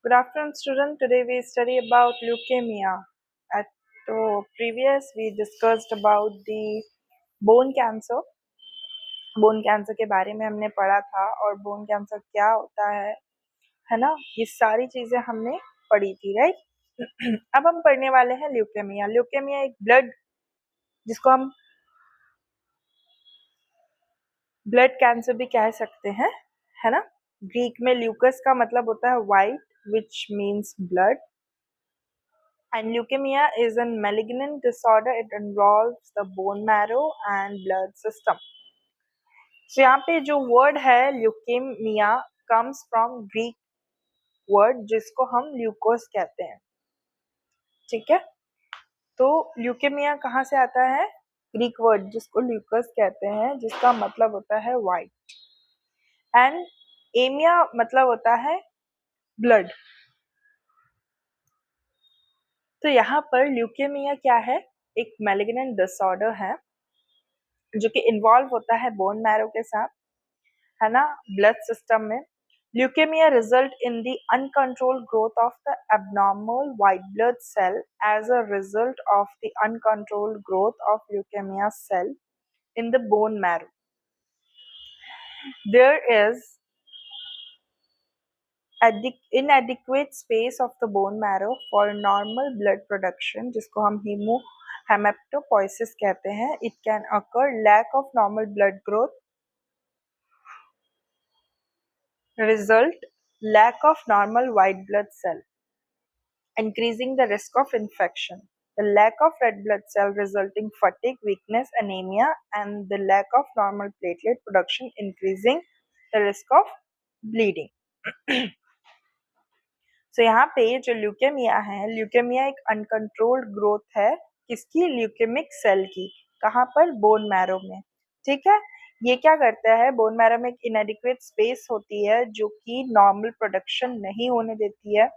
Good afternoon, student. Today we study about leukemia. At the previous, we discussed about the bone cancer. Bone cancer के बारे में हमने पढ़ा था और बोन कैंसर क्या होता है ना? ये सारी चीजें हमने पढ़ी थी, राइट? अब हम पढ़ने वाले हैं ल्यूकेमिया। ल्यूकेमिया एक जिसको हम ब्लड कैंसर भी कह सकते हैं, है ना? ग्रीक में ल्यूकस का मतलब होता है white, which means blood. And leukemia is a malignant disorder. It involves the bone marrow and blood system. So यहाँ पे जो वर्ड है leukaemia comes from Greek word जिसको हम ल्यूकोस कहते हैं, ठीक है? तो ल्यूकेमिया कहाँ से आता है? ग्रीक वर्ड जिसको ल्यूकोस कहते हैं, जिसका मतलब होता है वाइट. एंड एमिया मतलब होता है ब्लड. तो यहाँ पर ल्यूकेमिया क्या है? एक मैलिग्नेंट डिसऑर्डर है जो कि इन्वॉल्व होता है बोन मैरो के साथ, है ना, ब्लड सिस्टम में. Leukaemia result in the uncontrolled growth of the abnormal white blood cell. As a result of the uncontrolled growth of leukaemia cell in the bone marrow, there is inadequate space of the bone marrow for normal blood production, जिसको हम हेमेप्टोपोइसिस कहते हैं. It can occur lack of normal blood growth, result lack of normal white blood cell, increasing the risk of infection. The lack of red blood cell resulting fatigue, weakness, anemia, and the lack of normal platelet production increasing the risk of bleeding. So यहाँ पे जो leukaemia है, leukaemia एक uncontrolled growth है किसकी? Leukaemic cell की. कहाँ पर? बोन मैरो में, ठीक है? ये क्या करता है? बोन मैरो में एक इनएडिक्वेट स्पेस होती है जो कि नॉर्मल प्रोडक्शन नहीं होने देती है.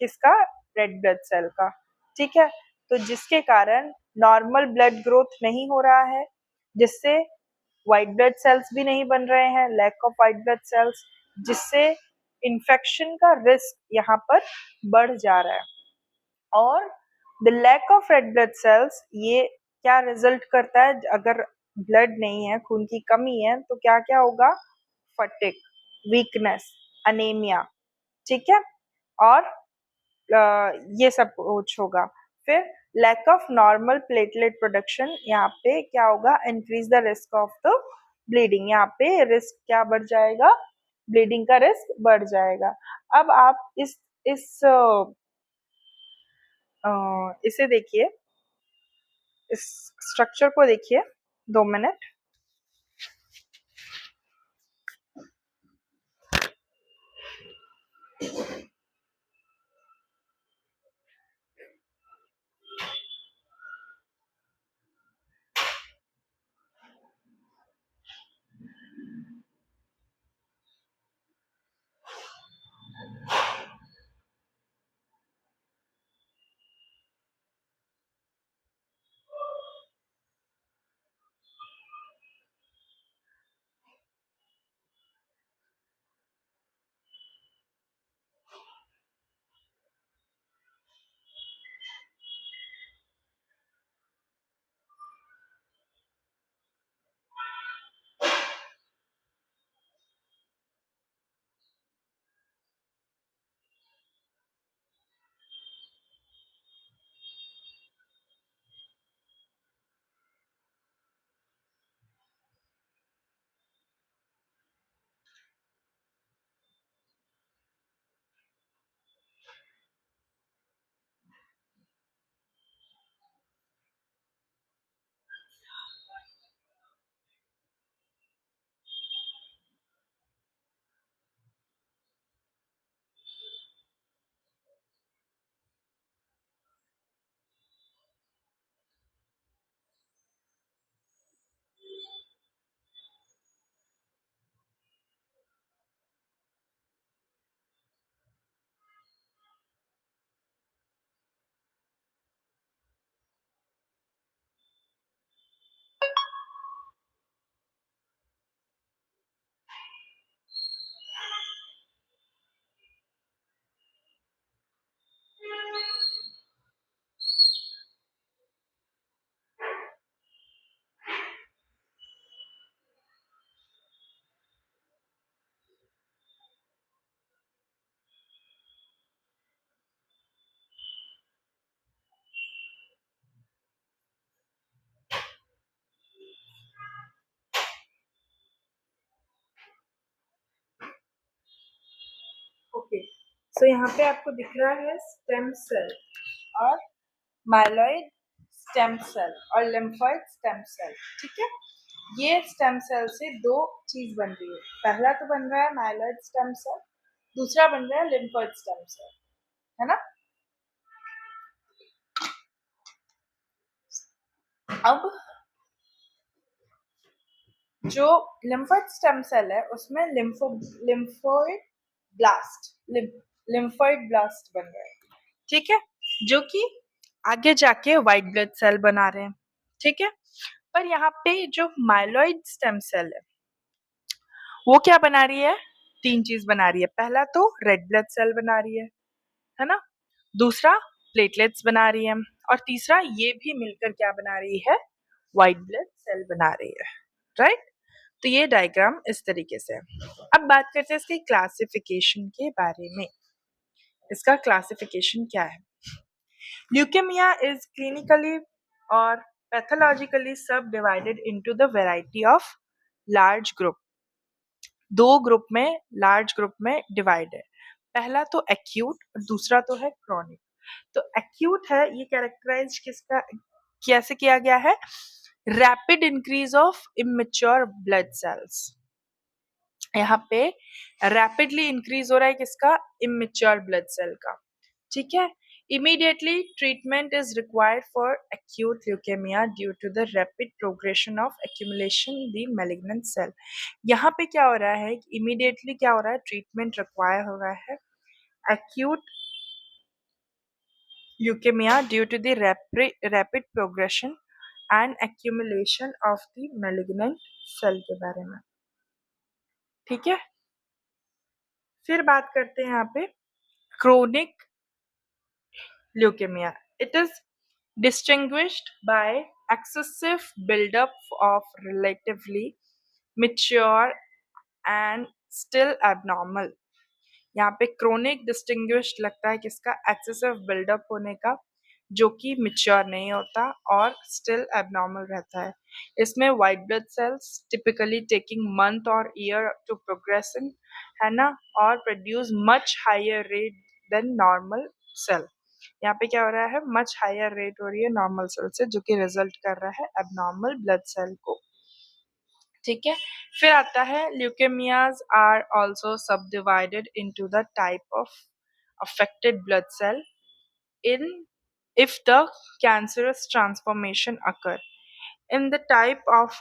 किसका? रेड ब्लड सेल का, ठीक है? तो जिसके कारण नॉर्मल ब्लड ग्रोथ नहीं हो रहा है, जिससे व्हाइट ब्लड सेल्स भी नहीं बन रहे हैं, lack of white blood cells, जिससे इन्फेक्शन का रिस्क यहाँ पर बढ़ जा रहा है. और the lack of red blood cells ये क्या रिजल्ट करता है? अगर ब्लड नहीं है, खून की कमी है, तो क्या क्या होगा? फटिग, वीकनेस, अनेमिया, ठीक है? और ये सब कुछ होगा. फिर lack of normal platelet production, यहाँ पे क्या होगा? Increase the risk of the bleeding. यहाँ पे रिस्क क्या बढ़ जाएगा? ब्लीडिंग का रिस्क बढ़ जाएगा. अब आप इसे देखिए, इस स्ट्रक्चर को देखिए 2 मिनट. सो यहाँ पे आपको दिख रहा है स्टेम सेल और माइलॉइड स्टेम सेल और लिम्फोइड स्टेम सेल, ठीक है। ये स्टेम सेल से दो चीज बन रही है, पहला तो बन रहा है माइलॉइड स्टेम सेल, दूसरा बन रहा है लिम्फोइड स्टेम सेल, है ना। अब जो लिम्फोइड स्टेम सेल है उसमें लिम्फोइड ब्लास्ट लिम्फोइड ब्लास्ट बन रहे हैं, ठीक है, जो कि आगे जाके व्हाइट ब्लड सेल बना रहे हैं, ठीक है। पर यहाँ पे जो माइलॉइड स्टेम सेल है वो क्या बना रही है, तीन चीज बना रही है। पहला तो रेड ब्लड सेल बना रही है ना, दूसरा प्लेटलेट्स बना रही है और तीसरा ये भी मिलकर क्या बना रही है, व्हाइट ब्लड सेल बना रही है, राइट। तो ये डायग्राम इस तरीके से है। अब बात करते हैं इसकी क्लासिफिकेशन के बारे में। इसका क्लासिफिकेशन क्या है। ल्यूकेमिया इज क्लिनिकली और पैथोलॉजिकली सब divided into the variety of large group. दो ग्रुप में, लार्ज ग्रुप में डिवाइड है। पहला तो एक्यूट और दूसरा तो है क्रॉनिक। तो एक्यूट है, ये कैरेक्टराइज किसका कैसे किया गया है, rapid increase of immature blood cells. यहाँ पे रैपिडली इंक्रीज हो रहा है किसका, इमेच्योर ब्लड सेल का, ठीक है। Immediately treatment is required for acute leukaemia due to the rapid progression of accumulation the malignant cell. यहाँ पे क्या हो रहा है, इमीडिएटली क्या हो रहा है, ट्रीटमेंट रिक्वायर हो रहा है acute leukemia due to the rapid progression and accumulation of the malignant cell के बारे में, ठीक है। फिर बात करते हैं यहाँ पे chronic leukemia. It is distinguished by excessive buildup of relatively mature and still abnormal. यहाँ पे क्रोनिक डिस्टिंग्विश्ड लगता है किसका, एक्सेसिव बिल्डअप होने का, जो कि मिच्योर नहीं होता और स्टिल एबनॉर्मल रहता है। इसमें white blood cells typically taking month और ईयर टू प्रोग्रेसन, है ना, और produce much higher rate than normal cell. यहाँ पे क्या हो रहा है, मच हायर रेट हो रही है नॉर्मल सेल से, जो कि रिजल्ट कर रहा है एबनॉर्मल ब्लड सेल को, ठीक है। फिर आता है ल्यूकेमियाज आर आल्सो सब divided into the type of affected blood cell in if the cancerous transformation occur in the type of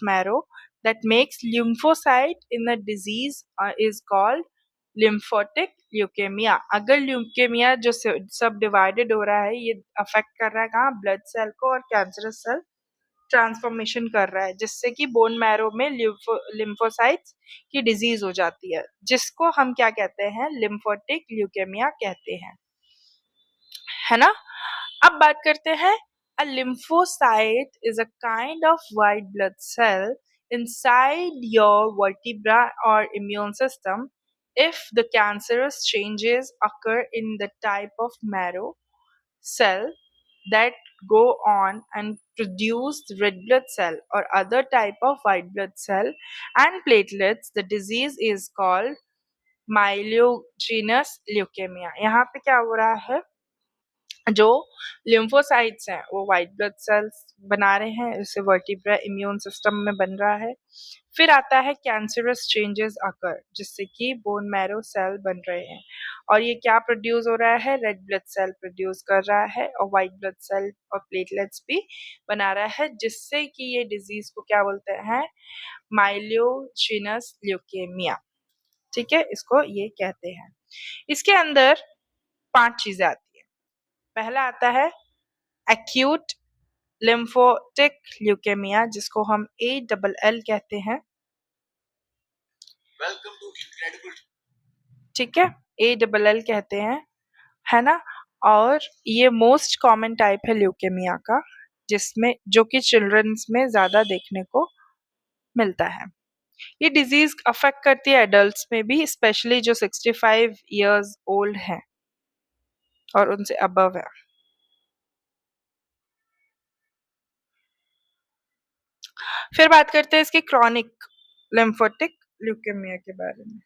marrow that makes lymphocyte in the disease is called lymphotic leukemia। अगर leukaemia जो सब divided हो रहा है, ये affect कर रहा है कहाँ, ब्लड सेल को, और कैंसरस सेल ट्रांसफॉर्मेशन कर रहा है, जिससे कि बोन मैरो में लिम्फोसाइट्स की डिजीज हो जाती है, जिसको हम क्या कहते हैं, लिम्फोटिक ल्यूकेमिया कहते हैं, है ना। अब बात करते हैं, a lymphocyte is a kind of white blood cell inside your vertebra or immune system. If the cancerous changes occur in the type of marrow cell that go on and produce red blood cell or other type of white blood cell and platelets, the disease is called myelogenous leukemia। यहाँ पे क्या हो रहा है, जो lymphocytes हैं वो white blood sales बना रहे हैं, इससे वर्टिब्रा इम्यून सिस्टम में बन रहा है। फिर आता है कैंसरस चेंजेस अकर, जिससे कि बोन मैरो सेल बन रहे हैं, और ये क्या प्रोड्यूस हो रहा है, रेड ब्लड सेल प्रोड्यूस कर रहा है और व्हाइट ब्लड सेल और प्लेटलेट्स भी बना रहा है, जिससे कि ये डिजीज को क्या बोलते हैं, माइलोजिनस ल्यूकेमिया, ठीक है, इसको ये कहते हैं। इसके अंदर 5 चीजें आती है। पहला आता है एक्यूट लिम्फोटिक ल्यूकेमिया, जिसको हम ALL कहते हैं, वेलकम टू इनक्रेडिबल, ठीक है, ALL कहते हैं, है ना। और ये मोस्ट कॉमन टाइप है ल्यूकेमिया का, जिसमें जो कि चिल्ड्रंस में ज्यादा देखने को मिलता है। ये डिजीज अफेक्ट करती है एडल्ट्स में भी, स्पेशली जो 65 इयर्स ओल्ड हैं और उनसे अबव है। फिर बात करते हैं इसके क्रॉनिक लिम्फोटिक ल्यूकेमिया के बारे में।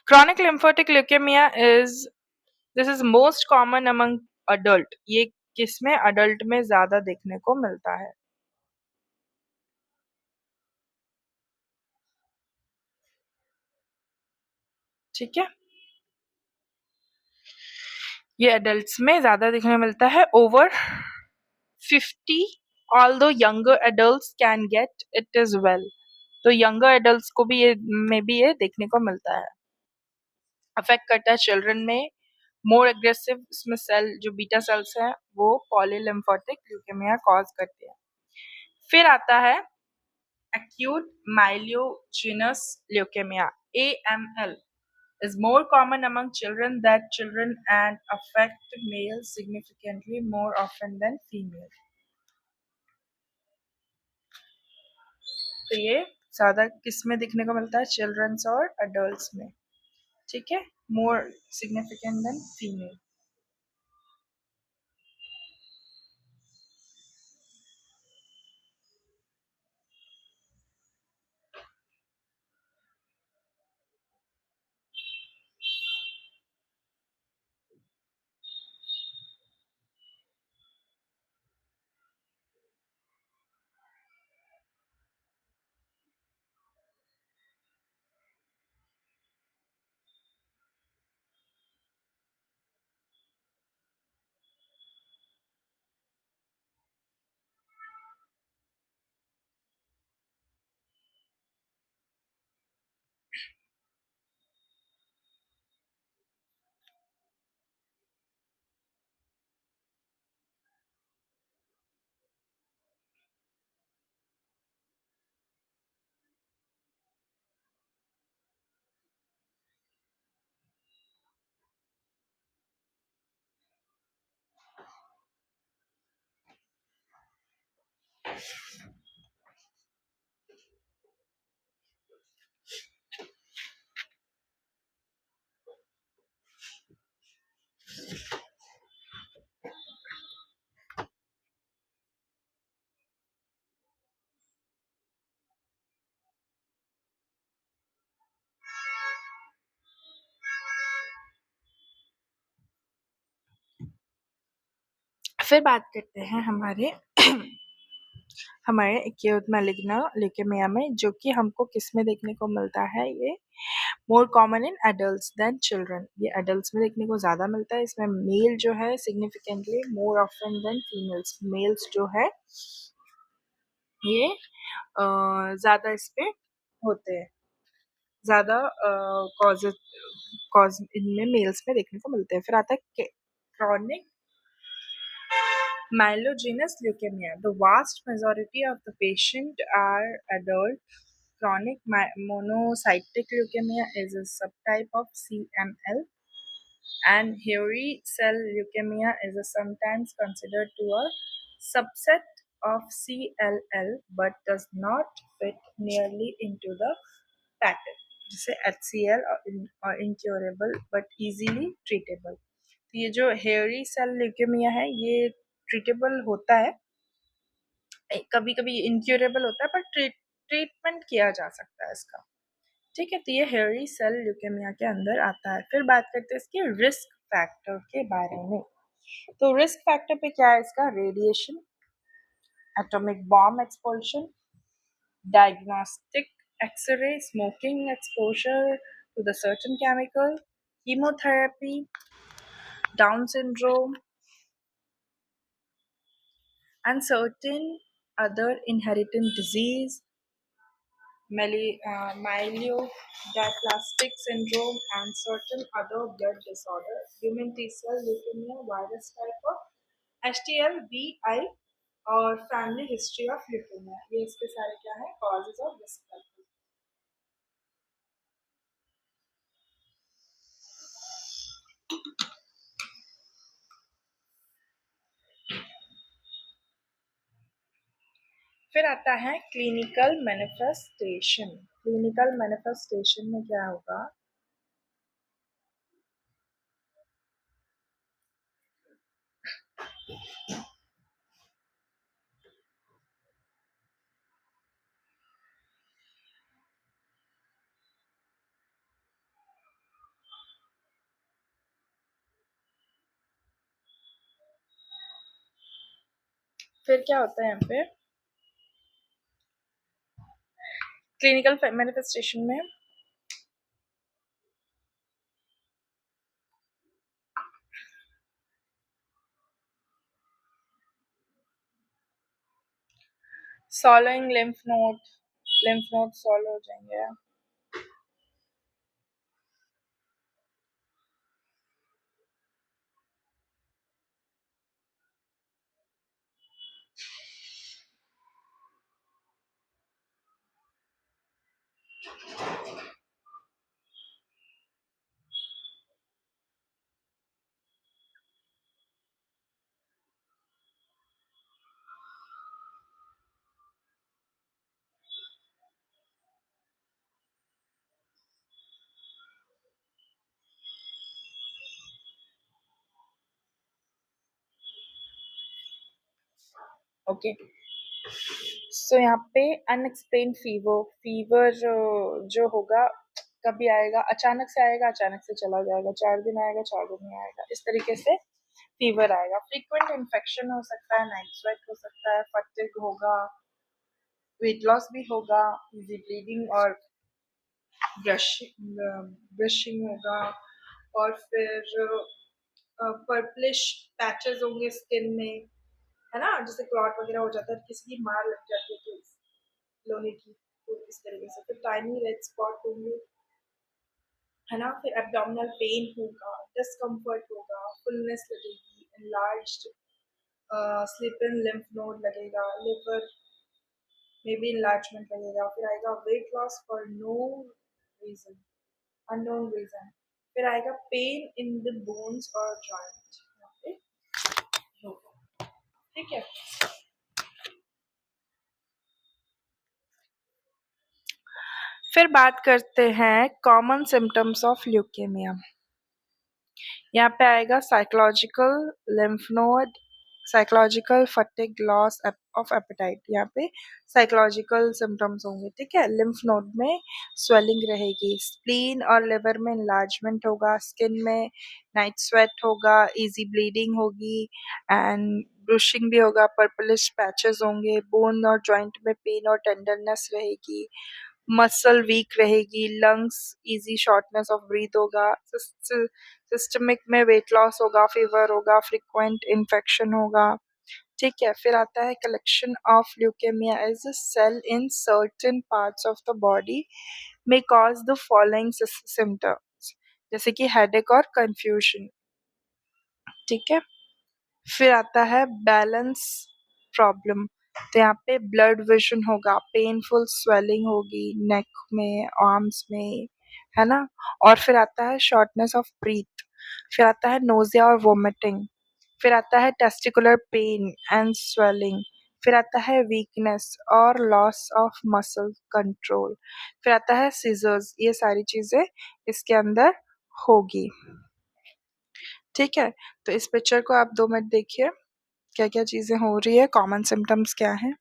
Chronic lymphatic leukemia is this is most common among adult. ये किसमें adult में ज़्यादा देखने को मिलता है. ठीक है, ये adults में ज़्यादा देखने को मिलता है. Over 50, although younger adults can get it as well. तो younger adults को भी ये में भी ये देखने को मिलता है. अफेक्ट करता है चिल्ड्रन में. मोर एग्रेसिव इसमें सेल जो बीटा सेल्स हैं वो पॉलीलिम्फोटिक ल्यूकेमिया कॉज करते हैं. फिर आता है acute myelogenous leukemia AML is more common among children and affect males significantly more often than female. तो ये ज़्यादा किस में दिखने को मिलता है, चिल्ड्रंस और अडल्ट्स में. ठीक है, मोर सिग्निफिकेंट देन फीमेल. फिर बात करते हैं हमारे हमारे एक्यूट मैलिग्ना ल्यूकेमिया में, जो कि हमको किस में देखने को मिलता है. ये more common in adults than children. ये एडल्ट्स में देखने को ज़्यादा मिलता है. इसमें मेल जो है significantly more often than females. Males जो है ये ज़्यादा इस पे होते हैं. ज़्यादा कॉज इनमें मेल्स में देखने को मिलते हैं. फिर आता है chronic myelogenous leukemia. The vast majority of the patients are adult. Chronic monocytic leukemia is a subtype of CML, and hairy cell leukemia is sometimes considered to a subset of CLL but does not fit nearly into the pattern. जिसे HCL और incurable but easily treatable. तो ये जो hairy cell leukaemia है ये treatable होता है, कभी कभी इनक्यूरेबल होता है, पर ट्रीटमेंट किया जा सकता है इसका. ठीक है, तो ये हेयरी सेल ल्यूकेमिया के अंदर आता है. फिर बात करते हैं इसके रिस्क फैक्टर के बारे में. तो रिस्क फैक्टर पे क्या है इसका, radiation, atomic bomb explosion, diagnostic X-ray, smoking exposure to the certain chemical, chemotherapy, Down syndrome and certain other inherited disease, myelodysplastic syndrome, and certain other blood disorders, human T-cell leukemia, virus type of HTL, VI और family history of leukaemia. ये इसके सारे क्या है, causes of risk factor. फिर आता है clinical manifestation. Clinical manifestation में क्या होगा, फिर क्या होता है यहाँ पे क्लिनिकल मैनिफेस्टेशन में? सॉलोइंग लिम्फ नोड सॉलो हो जाएंगे। ओके, सो यहाँ पे अनएक्सप्लेन फीवर जो होगा, कभी आएगा, अचानक से आएगा, अचानक से चला जाएगा, 4 दिन आएगा, 4 दिन नहीं आएगा, इस तरीके से फीवर आएगा। फ्रीक्वेंट इन्फेक्शन हो सकता है, नाइट स्वेट हो सकता है, फटीग होगा, वेट लॉस भी होगा, इजी ब्लीडिंग और ब्रशिंग ब्रशिंग होगा, और फिर पर्पलिश पैचेस होंगे स्किन में, है ना, जैसे क्लॉट वगैरह हो जाता है, किसी की मार लग जाती है तो लोहे की, तो इस तरीके से। फिर टाइनी रेड स्पॉट होंगे, है ना, फिर एब्डोमिनल पेन होगा, डिस्कम्फर्ट होगा, फुलनेस लगेगी, enlarged spleen in lymph node लगेगा, लिवर में भी enlargement लगेगा, फिर आएगा weight loss for no reason, unknown reason, फिर आएगा पेन इन द बोन्स और जॉइंट, यहाँ पे होगा, ठीक है। फिर बात करते हैं कॉमन सिम्टम्स ऑफ ल्यूकेमिया। यहाँ पे आएगा psychological lymph node, psychological fatigue, loss of appetite, यहाँ पे साइकोलॉजिकल सिम्टम्स होंगे, ठीक है। लिम्फ नोड में स्वेलिंग रहेगी, स्प्लीन और लिवर में इन्लार्जमेंट होगा, स्किन में नाइट स्वेट होगा, इजी ब्लीडिंग होगी एंड ब्रुशिंग भी होगा, पर्पलिश पैचेस होंगे, बोन और जॉइंट में पेन और टेंडरनेस रहेगी, मसल वीक रहेगी, lungs easy shortness of breath होगा, सिस्टमिक में वेट लॉस होगा, फीवर होगा, फ्रिक्वेंट इन्फेक्शन होगा, ठीक है। फिर आता है collection of leukaemia as a cell in certain parts of the body may cause the following symptoms, जैसे कि हेडेक और कंफ्यूजन, ठीक है। फिर आता है बैलेंस प्रॉब्लम, तो यहाँ पे ब्लड विजन होगा, पेनफुल स्वेलिंग होगी नेक में, आर्म्स में, है ना। और फिर आता है शॉर्टनेस ऑफ ब्रीथ, फिर आता है नोजिया और वोमिटिंग, फिर आता है टेस्टिकुलर पेन एंड स्वेलिंग, फिर आता है वीकनेस और लॉस ऑफ मसल कंट्रोल, फिर आता है सीजर्स। ये सारी चीज़ें इसके अंदर होगी, ठीक है। तो इस पिक्चर को आप 2 मिनट देखिए, क्या क्या चीज़ें हो रही है, कॉमन सिम्टम्स क्या हैं।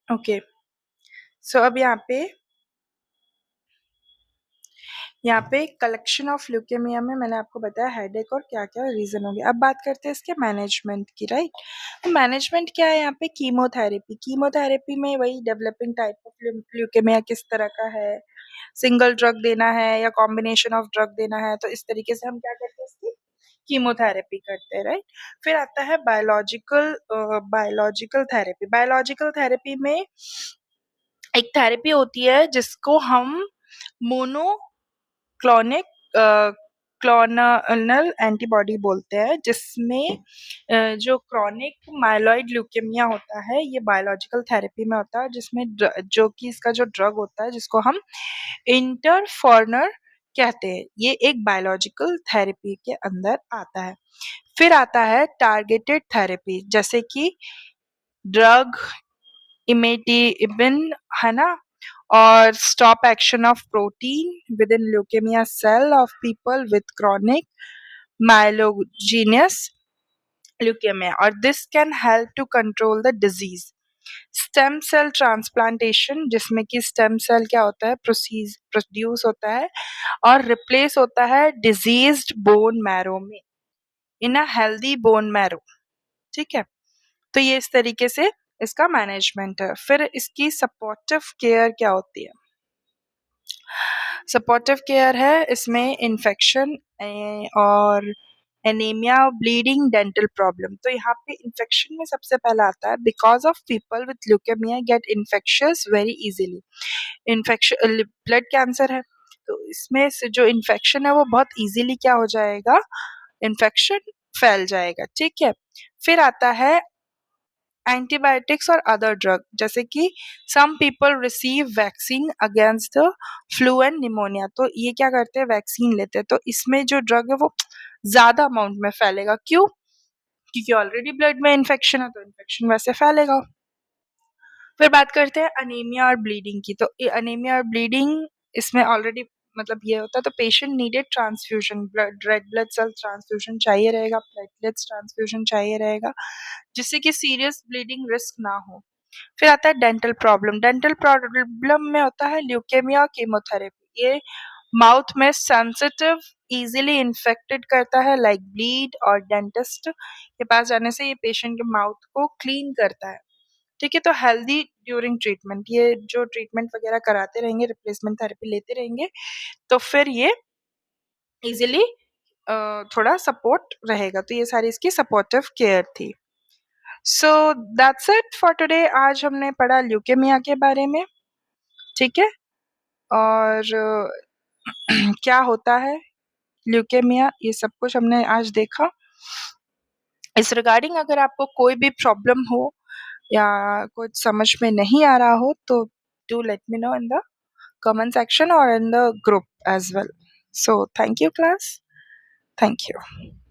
ओके, सो अब यहाँ पे कलेक्शन ऑफ ल्यूकेमिया में मैंने आपको बताया हेडेक और क्या-क्या रीज़न हो गया। अब बात करते हैं इसके मैनेजमेंट की, राइट? तो मैनेजमेंट क्या है यहाँ पे? कीमोथेरेपी। कीमोथेरेपी में वही डेवलपिंग टाइप ऑफ ल्यूकेमिया किस तरह का है, सिंगल ड्रग देना है या कॉम्बिनेशन ऑफ ड्रग देना है, तो इस तरीके से हम क्या करते हैं इसकी कीमोथेरेपी करते हैं, राइट? फिर आता है बायोलॉजिकल थेरेपी। बायोलॉजिकल थेरेपी में एक थेरेपी होती है जिसको हम मोनोक्लोनिक क्लोनल एंटीबॉडी बोलते हैं, जिसमें जो क्रॉनिक माइलॉइड ल्यूकेमिया होता है ये बायोलॉजिकल थेरेपी में होता है, जिसमें जो कि इसका जो ड्रग होता है जिसको हम इंटरफॉर्नर कहते हैं, ये एक बायोलॉजिकल थेरेपी के अंदर आता है। फिर आता है टारगेटेड थेरेपी, जैसे कि ड्रग इमेटिबिन, है ना? और stop action of protein within leukaemia cell of people with chronic myelogenous leukaemia, और this can help to control the disease. Stem cell transplantation, जिसमें कि स्टेम सेल क्या होता है, प्रोड्यूस होता है और रिप्लेस होता है डिजीज्ड बोन मैरो में, इन अ हेल्दी बोन मैरो, ठीक है? तो ये इस तरीके से इसका मैनेजमेंट है। फिर इसकी सपोर्टिव केयर क्या होती है? सपोर्टिव केयर है इसमें इन्फेक्शन और एनीमिया, ब्लीडिंग, डेंटल प्रॉब्लम। तो यहाँ पे इन्फेक्शन में सबसे पहला आता है because of people with leukaemia get infectious very easily. Infection blood cancer है, तो इसमें से जो इन्फेक्शन है वो बहुत इजीली क्या हो जाएगा, इन्फेक्शन फैल जाएगा, ठीक है? फिर आता है एंटीबायोटिक्स और अदर ड्रग, जैसे कि some people receive vaccine against the flu and pneumonia, तो ये क्या करते हैं, वैक्सीन लेते हैं, तो इसमें जो ड्रग है वो ज्यादा अमाउंट में फैलेगा। क्यों? क्योंकि ऑलरेडी ब्लड में इन्फेक्शन है, तो इन्फेक्शन वैसे फैलेगा। फिर बात करते हैं अनीमिया और ब्लीडिंग की, तो अनीमिया और ब्लीडिंग इसमें ऑलरेडी मतलब ये होता है, तो patient needed transfusion, blood red blood cell transfusion चाहिए रहेगा, प्लेटलेट्स ट्रांसफ्यूजन चाहिए रहेगा, जिससे कि सीरियस ब्लीडिंग रिस्क ना हो। फिर आता है डेंटल प्रॉब्लम। डेंटल प्रॉब्लम में होता है ल्यूकेमिया, कीमोथेरेपी। ये माउथ में सेंसिटिव, इजीली इन्फेक्टेड करता है, लाइक ब्लीड, और डेंटिस्ट के पास जाने से ये पेशेंट के माउथ को क्लीन करता है, ठीक है? तो हेल्दी ड्यूरिंग ट्रीटमेंट, ये जो ट्रीटमेंट वगैरह कराते रहेंगे, रिप्लेसमेंट थेरेपी लेते रहेंगे, तो फिर ये इजीली थोड़ा सपोर्ट रहेगा। तो ये सारी इसकी सपोर्टिव केयर थी। So that's it for today. आज हमने पढ़ा ल्यूकेमिया के बारे में, ठीक है? और क्या होता है ल्यूकेमिया, ये सब कुछ हमने आज देखा। इस रिगार्डिंग अगर आपको कोई भी प्रॉब्लम हो या कुछ समझ में नहीं आ रहा हो, तो do let me know in the comment section or in the group as well. So thank you class. Thank you.